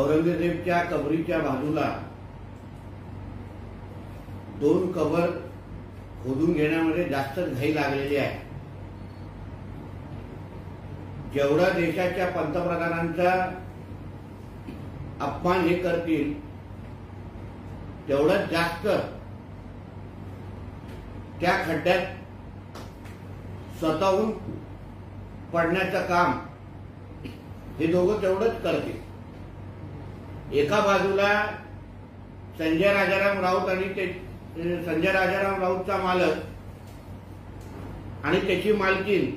औरंगजेबच्या कबरीच्या बाजूला 2 कबर खोदून घेण्यामध्ये जास्त घाई लागलेली आहे। जेवढा देशाच्या पंतप्रधानांचा अपमान हे करतील तेवढंच जास्त त्या खड्ड्यात स्वतःहून पडण्याचं काम हे दोघं तेवढंच करतील। एका बाजूला संजय राजाराम राऊत आणि संजय राजाराम राऊतचा मालक आणि त्याची मालकीन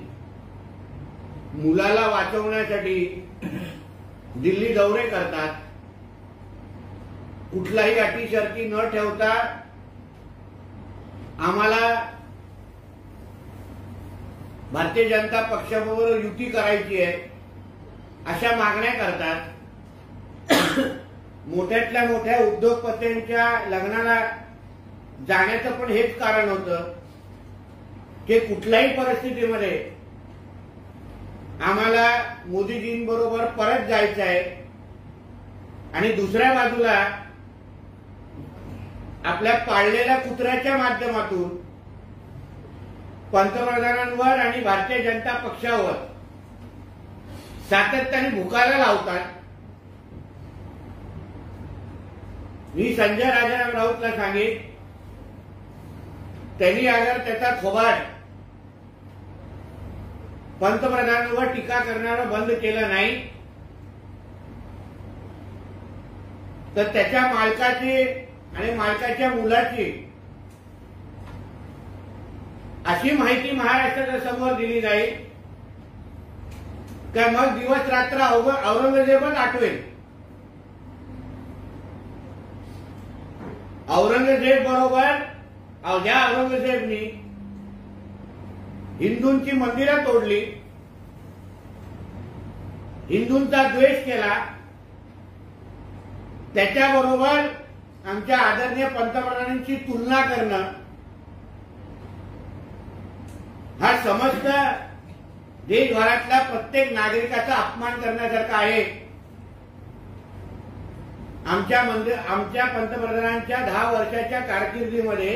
मुलाला वाचवण्यासाठी दिल्ली दौरे करतात। कुठलाही अटी शर्ती न ठेवता आम्हाला भारतीय जनता पक्षाबरोबर युती करायची आहे अशा मागण्या करतात। मोठ्यातल्या मोठ्या उद्योगपत्यांच्या लग्नाला जाण्याचं पण हेच कारण होतं की कुठल्याही परिस्थितीमध्ये आम्हाला मोदीजींबरोबर परत जायचं आहे आणि दुसऱ्या बाजूला आपल्या पाळलेल्या कुत्र्याच्या माध्यमातून पंतप्रधानांवर आणि भारतीय जनता पक्षावर सातत्याने भुकायला लावतात। मी संजय राजाराम राऊतला सांगेन, त्यांनी अगर त्याचा थोबाड पंतप्रधानांवर टीका करणारं बंद केलं नाही तर त्याच्या मालकाची आणि मालकाच्या मुलाची अशी माहिती महाराष्ट्राच्या समोर दिली जाईल का मग दिवस रात्र औरंगजेबच आठवेल। औरंगजेब बरोबर ज्या औरंगजेबनी हिंदूंची मंदिरं तोडली, हिंदूंचा द्वेष केला, त्याच्याबरोबर आमच्या आदरणीय पंतप्रधानांची तुलना करणं हा समस्त देशभरातल्या प्रत्येक नागरिकाचा अपमान करण्यासारखा आहे। आमच्या पंतप्रधानांच्या 10 वर्षाच्या कारकिर्दीमध्ये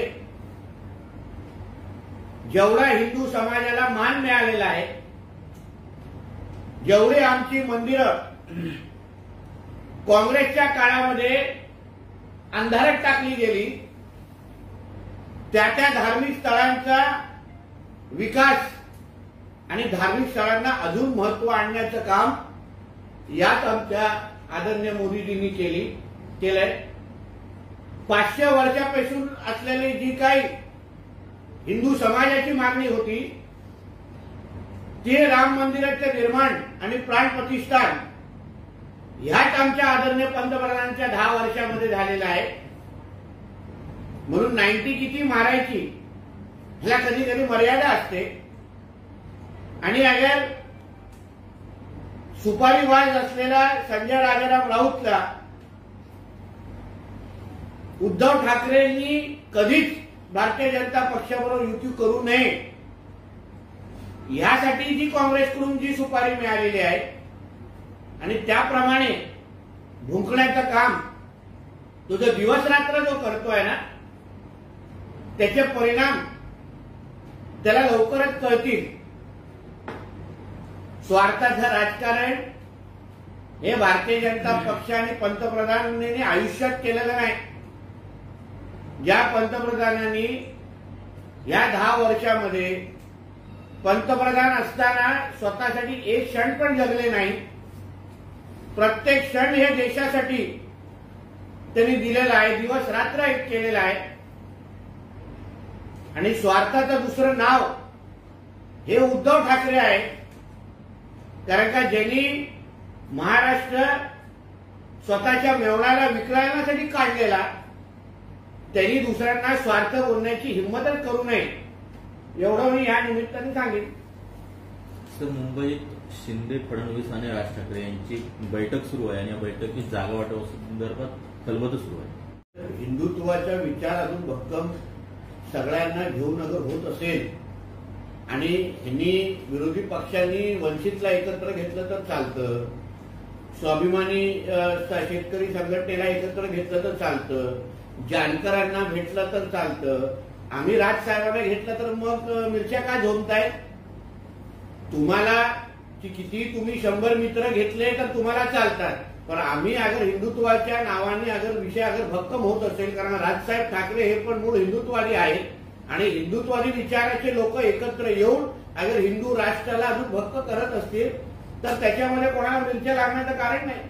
जेवढा हिंदू समाजाला मान मिळालेला आहे, जेवढी आमची मंदिरं काँग्रेसच्या काळामध्ये अंधारात टाकली गेली, त्या धार्मिक स्थळांचा विकास आणि धार्मिक स्थळांना अजून महत्व आणण्याचं काम यात आमच्या आदरणीय मोदीजींनी केलंय। 500 वर्षापासून असलेली जी काही हिंदू समाजाची मागणी होती ती राम मंदिराचे निर्माण आणि प्राण प्रतिष्ठान ह्याच आमच्या आदरणीय पंतप्रधानांच्या 10 वर्षामध्ये झालेला आहे। म्हणून 90 किती मारायची ह्याला कधी कधी मर्यादा असते आणि अगर सुपारीबाज असलेला संजय राजाराम राऊतला उद्धव ठाकरेंनी कधीच भारतीय जनता पक्षाबरोबर युती करू नये यासाठी जी काँग्रेसकडून जी सुपारी मिळालेली आहे आणि त्याप्रमाणे भुंकण्याचं काम तो जो दिवस रात्र जो करतोय ना त्याचे परिणाम त्याला लवकरच कळतील। स्वार्थाचं राजकारण हे भारतीय जनता पक्ष आणि पंतप्रधानांनी आयुष्यात केलेलं नाही। ज्या पंतप्रधानांनी या 10 वर्षामध्ये पंतप्रधान असताना स्वतःसाठी एक क्षण पण जगले नाही, प्रत्येक क्षण हे देशासाठी त्यांनी दिलेला आहे, दिवस रात्र एक केलेला आहे आणि स्वार्थाचं दुसरं नाव हे उद्धव ठाकरे आहे। कारण का ज्यांनी महाराष्ट्र स्वतःच्या मेवण्याला विकण्यासाठी काढलेला त्यांनी दुसऱ्यांना स्वार्थ बोलण्याची हिंमतच करू नये एवढं मी या निमित्ताने सांगेन। सर, मुंबईत शिंदे, फडणवीस आणि राज ठाकरे यांची बैठक सुरू आहे आणि या बैठकीत जागा वाटपासंदर्भात खलबत सुरू आहे। हिंदुत्वाचा विचार अजून भक्कम सगळ्यांना घेऊन अगर होत असेल आणि यांनी विरोधी पक्षांनी वंचितला एकत्र घेतलं तर चालतं, स्वाभिमानी शेतकरी संघटनेला एकत्र घेतलं तर चालतं, जानकरांना भेटलं तर चालतं, आम्ही राजसाहेबांना घेतलं तर मग मिरच्या का झोमताय? तुम्हाला किती तुम्ही 100 मित्र घेतले तर तुम्हाला चालतात, पण आम्ही अगर हिंदुत्वाच्या नावाने अगर विषय अगर भक्कम होत असेल, कारण राजसाहेब ठाकरे हे पण मूळ हिंदुत्ववादी आहेत आणि हिंदुत्ववादी विचाराचे लोक एकत्र येऊन अगर हिंदू राष्ट्राला अजून भक्क करत असतील तर त्याच्यामध्ये कोणाला मिरच्या लागण्याचं कारण नाही.